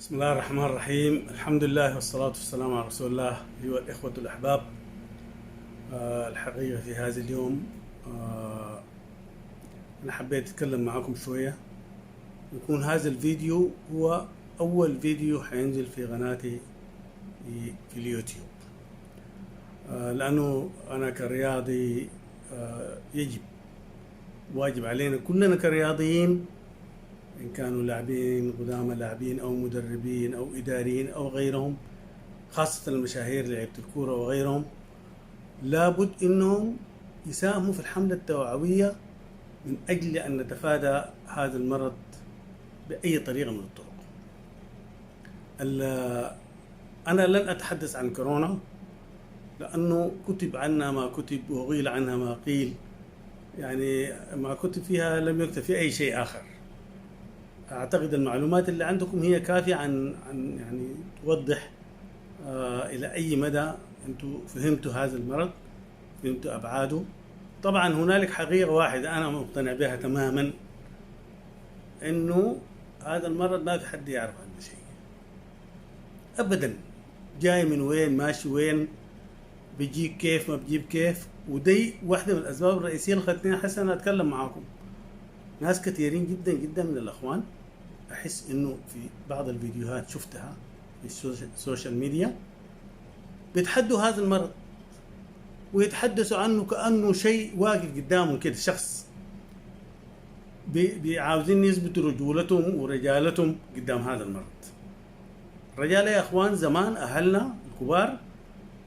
بسم الله الرحمن الرحيم. الحمد لله والصلاة والسلام على رسول الله. أيها الإخوة الأحباب، الحقيقة في هذا اليوم أنا حبيت أتكلم معكم شوية. يكون هذا الفيديو هو أول فيديو حينزل في قناتي في اليوتيوب، لأنه أنا كرياضي يجب واجب علينا كلنا كرياضيين، إن كانوا لاعبين قدامى لاعبين أو مدربين أو إداريين أو غيرهم، خاصة المشاهير لعيبة الكورة وغيرهم، لابد إنهم يساهموا في الحملة التوعوية من أجل أن نتفادى هذا المرض بأي طريقة من الطرق. أنا لن أتحدث عن كورونا لأنه كتب عنها ما كتب وقيل عنها ما قيل، يعني ما كتب فيها لم يكتب في أي شيء آخر. أعتقد المعلومات اللي عندكم هي كافية عن يعني توضح إلى أي مدى أنتم فهمتوا هذا المرض، فهمتوا أبعاده. طبعا هنالك حقيقة واحدة أنا مقتنع بها تماما، إنه هذا المرض ما في حد يعرف عنه شيء أبدا، جاي من وين ماشي وين، بيجيك كيف ما بيجيب كيف. ودي واحدة من الأسباب الرئيسية اللي خلتني أحس أنا أتكلم معاكم. ناس كثيرين جدا جدا من الأخوان أحس إنه في بعض الفيديوهات شفتها في السوشيال ميديا بيتحدوا هذا المرض ويتحدثوا عنه كأنه شيء واقف قدامهم كده، شخص عاوزين يثبتوا رجولتهم ورجالتهم قدام هذا المرض. الرجالة يا أخوان زمان أهلنا الكبار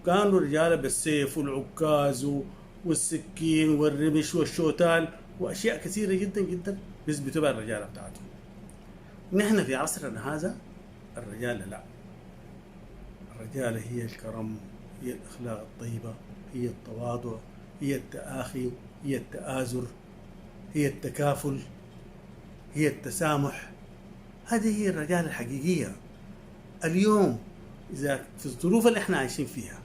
كانوا رجالة بالسيف والعكاز والسكين والرمش والشوتال وأشياء كثيرة جدا جدا بيثبتوا بها الرجالة بتاعتهم. نحن في عصرنا هذا الرجالة لا، الرجالة هي الكرم، هي الأخلاق الطيبة، هي التواضع، هي التآخي، هي التآزر، هي التكافل، هي التسامح. هذه هي الرجالة الحقيقية. اليوم إذا في الظروف اللي احنا عايشين فيها،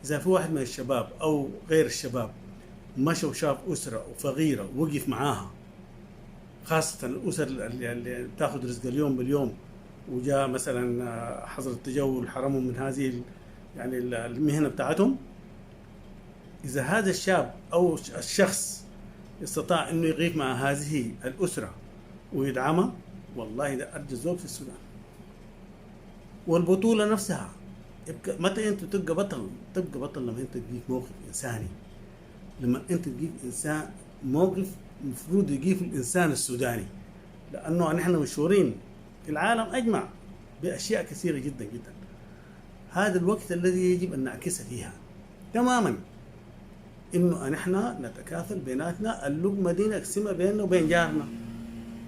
إذا في واحد من الشباب أو غير الشباب مشى وشاف أسرة وفقيرة ووقف معاها، خاصة الأسر اللي بتاخذ رزق اليوم باليوم، وجاء مثلا حظر التجول حرمهم من هذه يعني المهنة بتاعتهم، إذا هذا الشاب أو الشخص استطاع إنه يقف مع هذه الأسرة ويدعمها، والله ده أرجى زوج في السودان. والبطولة نفسها متى أنت تبقى بطل؟ تبقى بطل لما أنت تجيب موقف إنساني، لما أنت تجيب إنسان موقف مفروض يجيب الإنسان السوداني، لأنه نحن مشهورين في العالم أجمع بأشياء كثيرة جدا جدا. هذا الوقت الذي يجب أن نعكسها فيها تماما، إنه نحن نتكافل بيناتنا، اللقمة دي نقسمها بيننا وبين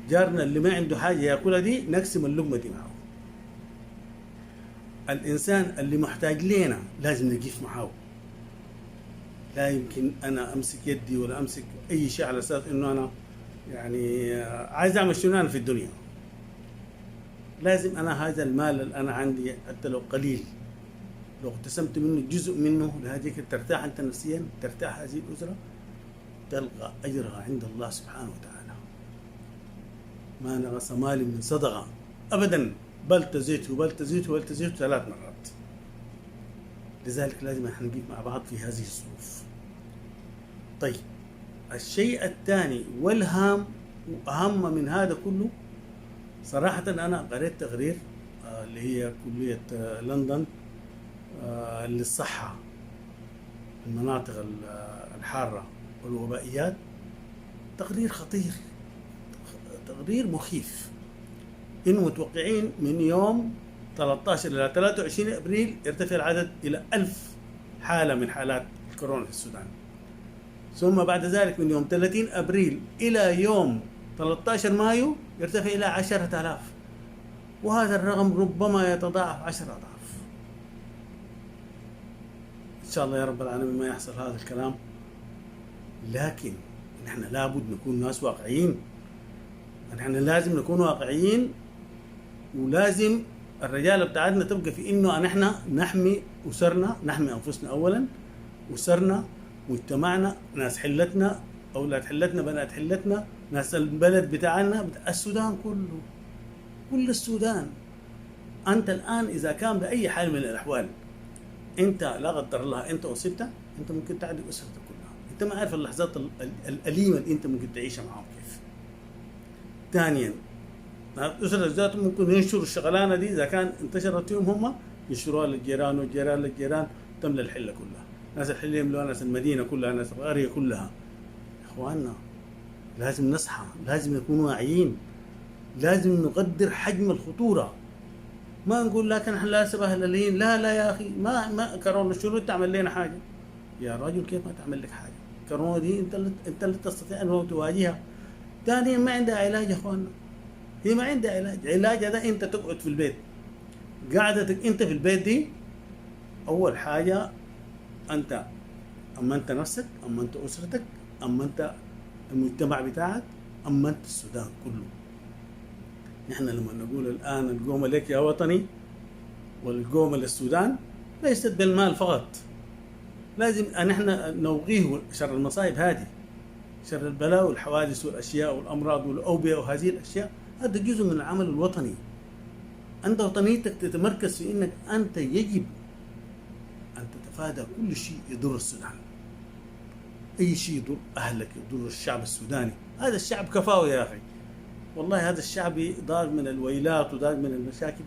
جارنا اللي ما عنده حاجة يأكلها دي نقسم اللقمة دي معه. الإنسان اللي محتاج لنا لازم نقف معه. لا يمكن أنا أمسك يدي ولا أمسك أي شيء على أساس إنه أنا يعني عايز أعمل شنو أنا في الدنيا. لازم أنا هذا المال اللي أنا عندي حتى لو قليل، لو اقتسمت منه جزء منه لهذيك ترتاح أنت نفسيا، ترتاح هذه الأسرة، تلقى أجرها عند الله سبحانه وتعالى. ما نقص مال من صدقة أبدا، بل تزيته 3 مرات. لذلك لازم نحن نجيب مع بعض في هذه الظروف. طيب الشيء الثاني والهام وأهم من هذا كله، صراحة أنا قريت تقرير اللي هي كلية لندن للصحة، المناطق الحارة والوبائيات، تقرير خطير، تقرير مخيف، إنه متوقعين من يوم 13 إلى 23 أبريل يرتفع العدد إلى 1000 حالة من حالات الكورونا في السودان، ثم بعد ذلك من يوم 30 أبريل إلى يوم 13 مايو يرتفع إلى 10,000، وهذا الرقم ربما يتضاعف 10 أضعاف. إن شاء الله يا رب العالمين ما يحصل هذا الكلام، لكن نحن لابد نكون ناس واقعيين. نحن لازم نكون واقعيين، ولازم الرجالة بتاعتنا تبقى في إنه نحن نحمي أسرنا، نحمي أنفسنا أولا، أسرنا، مجتمعنا، ناس حلتنا، أولاد حلتنا، بنات حلتنا، ناس البلد بتاعنا، السودان كله، كل السودان. انت الان اذا كان باي حال من الاحوال انت لا قدر الله انت اصبت، انت ممكن تعدي اسرتك كلها. انت ما عارف اللحظات الاليمه اللي انت ممكن تعيشها معاهم كيف. ثانيا الاسره ذاتهم ممكن ينشروا الشغلانه دي، اذا كان انتشرت فيهم هم ينشروها للجيران والجيران للجيران، تملى الحله كلها. ناس الحله يملوها، ناس المدينه كلها، ناس القريه كلها. يا اخواننا لازم نصحى، لازم نكون واعيين، لازم نقدر حجم الخطوره. ما نقول لكن احنا لا سبهللين، لا لا يا اخي، ما كورونا شنو تعمل لنا حاجه؟ يا رجل كيف ما تعمل لك حاجه؟ كورونا دي انت اللي تستطيع ان تواجهها. ثانيا ما عندها علاج يا اخواننا، هي ما عندها علاج. علاجها ده انت تقعد في البيت. قعدتك انت في البيت دي اول حاجه انت امنت نفسك، امنت اسرتك، امنت المجتمع بتاعك، امنت السودان كله. نحن لما نقول الان القومه لك يا وطني والقومه للسودان ليست بالمال فقط، لازم ان احنا نوقيه شر المصائب هذه، شر البلاء والحوادث والاشياء والامراض والاوبئه وهذه الاشياء. هذا جزء من العمل الوطني. انت وطنيتك تتمركز في انك انت يجب ان تتفادى كل شيء يضر السودان، اي شيء يضر اهلك، يضر الشعب السوداني. هذا الشعب كفاه يا اخي، والله هذا الشعب ضاق من الويلات وضاق من المشاكل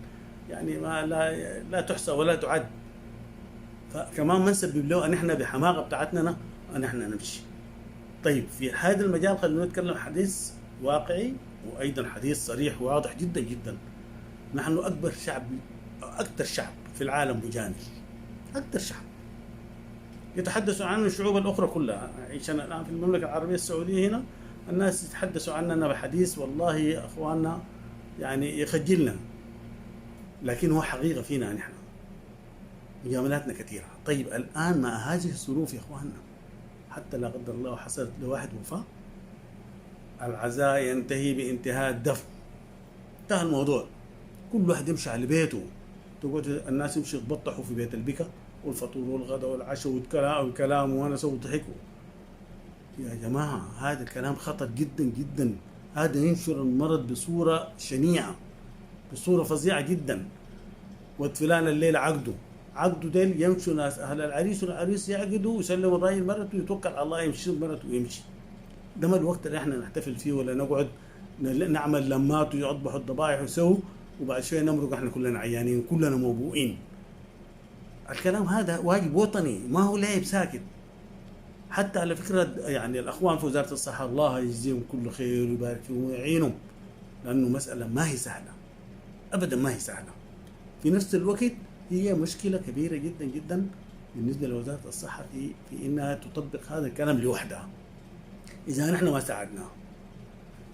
يعني ما لا تحصى ولا تعد. فكمان ما نسبب له ان احنا بحماقه بتاعتنا ان احنا نمشي. طيب في هذا المجال خلينا نتكلم حديث واقعي وايضا حديث صريح واضح جدا جدا. نحن اكبر شعب، اكثر شعب في العالم مجاني، اكثر شعب يتحدثوا عنه الشعوب الاخرى كلها. عشان الان في المملكه العربيه السعوديه هنا الناس يتحدثوا عننا بحديث والله يا اخواننا يعني يخجلنا، لكن هو حقيقه فينا نحن، مجاملاتنا كثيره. طيب الان مع هذه الظروف يا اخواننا، حتى لا قدر الله حصلت لواحد وفاه، العزاء ينتهي بانتهاء الدفن، انتهى الموضوع، كل واحد يمشي على بيته، تقعد الناس يمشي يتبطحوا في بيت البكا والفطور والغداء والعشاء والكلام ونسوا وضحكوا. يا جماعة هذا الكلام خطر جدا جدا، هذا ينشر المرض بصورة شنيعة، بصورة فظيعة جدا. وفلان الليلة عقده ديل يمشوا ناس أهل العريس والعريس يعقدوا ويسلموا الراجل مرته ويتوكل على الله يمشي مرته ويمشي. ده ما الوقت اللي احنا نحتفل فيه ولا نقعد نعمل لمات ويطبحوا الضبائح ويسووا وبعد شوية نمرق احنا كلنا عيانين كلنا موبوئين. الكلام هذا واجب وطني، ما هو لاعب ساكت. حتى على فكرة يعني الأخوان في وزارة الصحة الله يجزيهم كل خير ويبارك فيهم ويعينهم، لأنه مسألة ما هي سهلة أبدا، ما هي سهلة. في نفس الوقت هي مشكلة كبيرة جدا جدا بالنسبة لوزارة الصحة في إنها تطبق هذا الكلام لوحدها إذا نحن ما ساعدناها.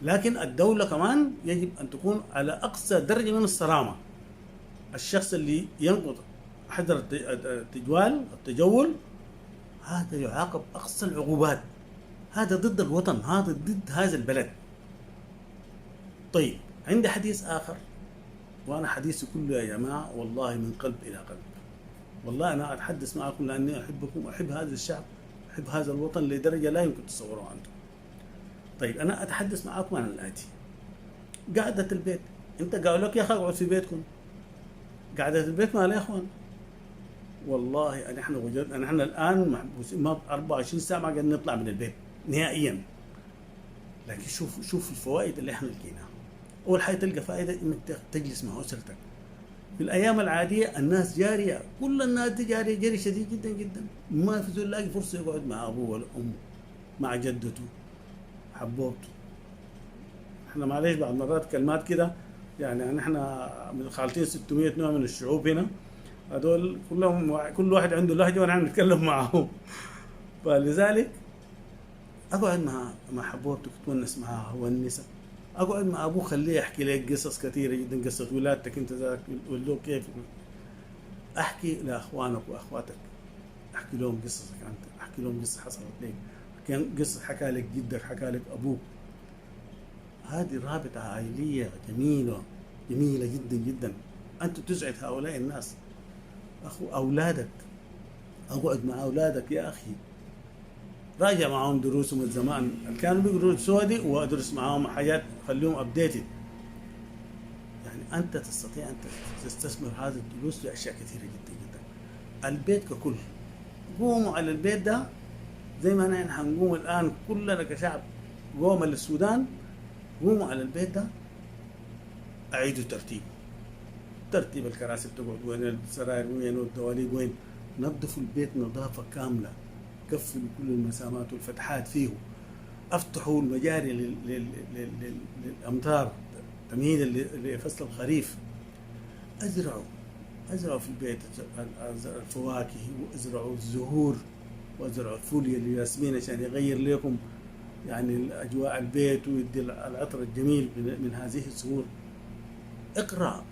لكن الدولة كمان يجب أن تكون على أقصى درجة من الصرامة. الشخص اللي ينقض حظر التجول هذا يعاقب أقصى العقوبات، هذا ضد الوطن، هذا ضد هذا البلد. طيب عندي حديث آخر، وأنا حديثي كله يا جماعة والله من قلب إلى قلب. والله أنا أتحدث معكم لأني أحبكم، أحب هذا الشعب، أحب هذا الوطن لدرجة لا يمكن تصوروها أنتم. طيب أنا أتحدث معكم عن الآتي: قعدة البيت. أنت قالوا لك يا أخي اقعد في بيتكم، قعدة البيت ما يا إخوان. والله نحن وجدنا نحن الآن محبوسين 24 ساعة ما قادرين نطلع من البيت نهائيا. لكن شوف الفوائد اللي احنا لقيناها. أول حاجة تلقى فائدة إنك تجلس مع أسرتك. في الأيام العادية الناس جارية، كل الناس دي جارية جري شديد جدا جدا، ما في زول لاقي فرصة يقعد مع أبوه ولا أمه، مع جدته، حبوبته. احنا معلش بعض مرات كلمات كده يعني نحن خالطين 600 نوع من الشعوب هنا، هذول كلهم كل واحد عنده لهجة ونحن نتكلم معهم. فلذلك أقعد مع حبوبتك تونس معها ونسة، أقعد مع أبوه خليه يحكي لك قصص كثيرة جدا، قصة ولادتك أنت ذاك ولو كيف. أحكي لأخوانك وأخواتك، أحكي لهم قصصك أنت، أحكي لهم قصة حصلت لك، كان قصة حكى لك جدك، حكى لك أبوك. هذه رابطة عائلية جميلة جميلة جدا جدا، أنت تسعد هؤلاء الناس. أولادك، أقعد مع أولادك يا أخي، راجع معهم دروسهم من زمان، كانوا بيقروا سودي وأدرس معهم حاجات خليهم أبديتد. يا يعني أنت تستطيع أن تستثمر هذا الفلوس في أشياء كثيرة جدا جدا. البيت ككل، قوموا على البيت ده زي ما نحن هنقوم الآن كلنا كشعب قوم للسودان، قوموا على البيت ده أعيدوا ترتيب الكراسي بتقعد وين، السراير وين، والدواليب وين، نظفوا البيت نظافة كاملة، قفلوا كل المسامات والفتحات فيه، افتحوا المجاري للأمطار تمهيدا لفصل الخريف، ازرعوا في البيت الفواكه، وازرعوا الزهور، وازرعوا الفوليا الياسمين عشان يغير لكم يعني اجواء البيت ويدي العطر الجميل من هذه الزهور. اقرا،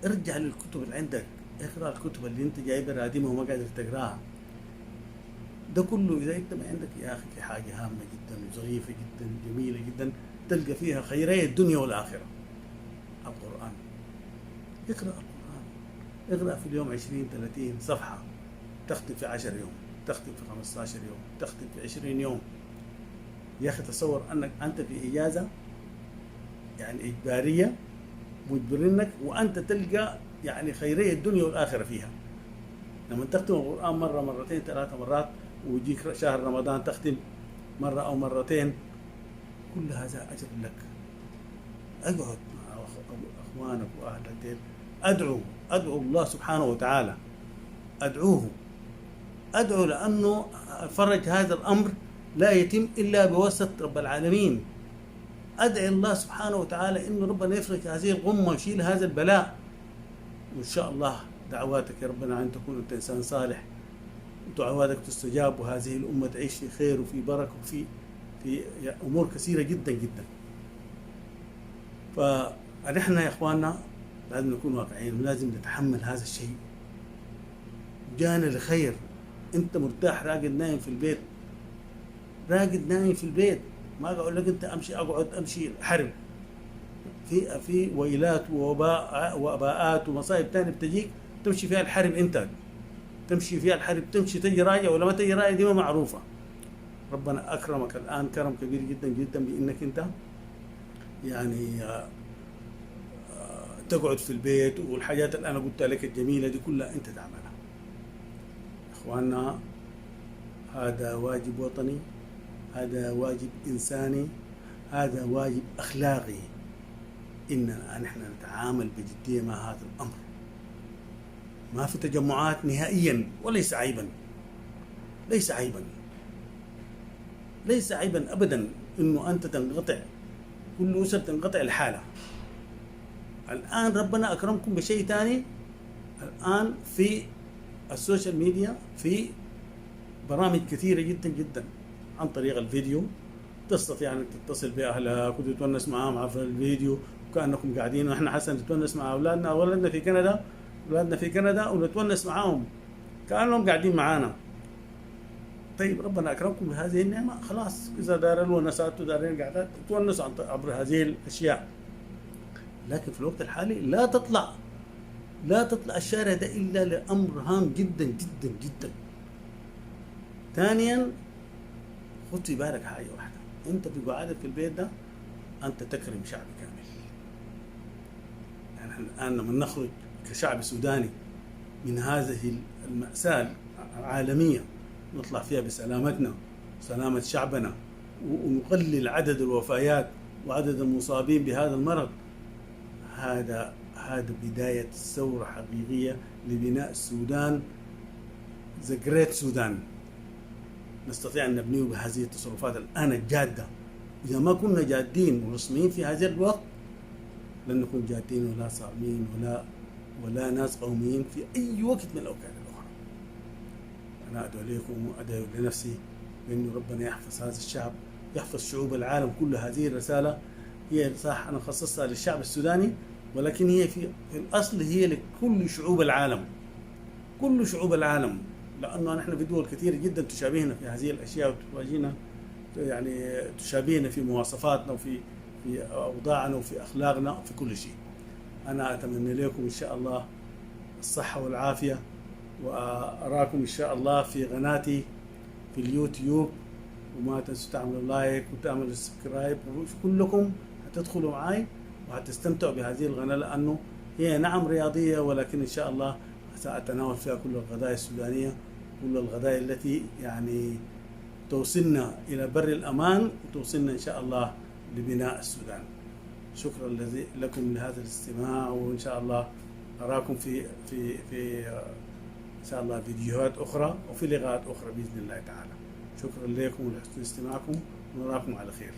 ارجع للكتب اللي عندك، اقرا الكتب اللي انت جايبها رادمها وما قادر تقراها. ده كله اذا انت ما عندك يا اخي في حاجه هامه جدا وظريفه جدا جميله جدا تلقى فيها خيري الدنيا والاخره، القران. اقرا القران، اقرا في اليوم 20-30 صفحه، تختم في 10 يوم، تختم في 15 يوم، تختم في 20 يوم. يا اخي تصور انك انت في اجازه يعني اجباريه مجبرينك، وانت تلقى يعني خيري الدنيا والاخره فيها. لما تختم القران مره مرتين 3 مرات، ويجيك شهر رمضان تختم مره او مرتين، كل هذا اجر لك. اقعد مع اخوانك واهلك ديل، ادعو الله سبحانه وتعالى، ادعو لانه فرج هذا الامر لا يتم الا بواسطه رب العالمين. ادعي الله سبحانه وتعالى انه ربنا يفرج هذه الغمه ويشيل هذا البلاء، وان شاء الله دعواتك يا ربنا ان تكون انت انسان صالح، ودعواتك تستجاب، وهذه الامه تعيش في خير وفي بركه في امور كثيره جدا جدا. فنحن يا اخواننا لازم نكون واقعيين، ولازم نتحمل هذا الشيء. جانا لخير، انت مرتاح راقد نايم في البيت، ما اقول لك انت امشي حرب. في ويلات ووباءات ومصائب ثانيه بتجيك تمشي فيها الحرب، انت تمشي فيها الحرب، تمشي تجي راجع ولا ما تجي راجع دي ما معروفه. ربنا اكرمك الان كرم كبير جدا جدا بانك انت يعني تقعد في البيت، والحاجات اللي انا قلت لك الجميله دي كلها انت تعملها. اخواننا، هذا واجب وطني، هذا واجب انساني، هذا واجب اخلاقي، اننا نحن نتعامل بجديه مع هذا الامر. ما في تجمعات نهائيا، وليس عيبا، ليس عيبا ابدا انه انت تنقطع، كل اسر تنقطع لحالها. الان ربنا اكرمكم بشيء ثاني، الان في السوشيال ميديا في برامج كثيره جدا جدا عن طريق الفيديو، تستطيع انك تتصل باهلك وتتونس معهم عبر الفيديو وكانكم قاعدين، ونحن حسن نتونس مع اولادنا في كندا ونتونس معاهم كانهم قاعدين معانا. طيب ربنا اكرمكم بهذه النعمه، خلاص اذا دار الونسات ودارين قاعدات تتونس عبر هذه الاشياء. لكن في الوقت الحالي لا تطلع الشارع ده الا لامر هام جدا جدا جدا. ثانيا، خذ في بالك حاجه واحده، انت بقعدك في البيت ده انت تكرم شعب كامل. يعني الان لما نخرج كشعب سوداني من هذه المأساة العالمية، نطلع فيها بسلامتنا، سلامة شعبنا، ونقلل عدد الوفيات وعدد المصابين بهذا المرض. هذا بداية ثورة حقيقية لبناء السودان، The Great Sudan. نستطيع أن نبنيه بهذه التصرفات الآن الجادة. إذا ما كنا جادين ورسميين في هذا الوقت لن نكون جادين ولا صارمين ولا ناس قوميين في أي وقت من الأوقات الأخرى. أنا أدعو لكم وأدعو لنفسي بأن ربنا يحفظ هذا الشعب، يحفظ شعوب العالم كلها. هذه الرسالة هي صح أنا خصصتها للشعب السوداني، ولكن هي في الأصل هي لكل شعوب العالم، كل شعوب العالم، لأنه نحن في دول كثيرة جدا تشابهنا في هذه الأشياء، وتواجهنا يعني تشابهنا في مواصفاتنا وفي أوضاعنا وفي أخلاقنا وفي كل شيء. أنا أتمنى لكم إن شاء الله الصحة والعافية، وأراكم إن شاء الله في قناتي في اليوتيوب. وما تنسوا تعملوا لايك وتعملوا سبسكرايب، وكلكم هتدخلوا معي وهتستمتعوا بهذه القناة، لأنه هي نعم رياضية، ولكن إن شاء الله سأتناول فيها كل القضايا السودانية، كل القضايا التي يعني توصلنا إلى بر الأمان وتوصلنا إن شاء الله لبناء السودان. شكرا لكم لهذا الاستماع، وإن شاء الله أراكم في إن شاء الله فيديوهات أخرى وفي لقاءات أخرى بإذن الله تعالى. شكرا لكم ولحسن استماعكم، ونراكم على خير.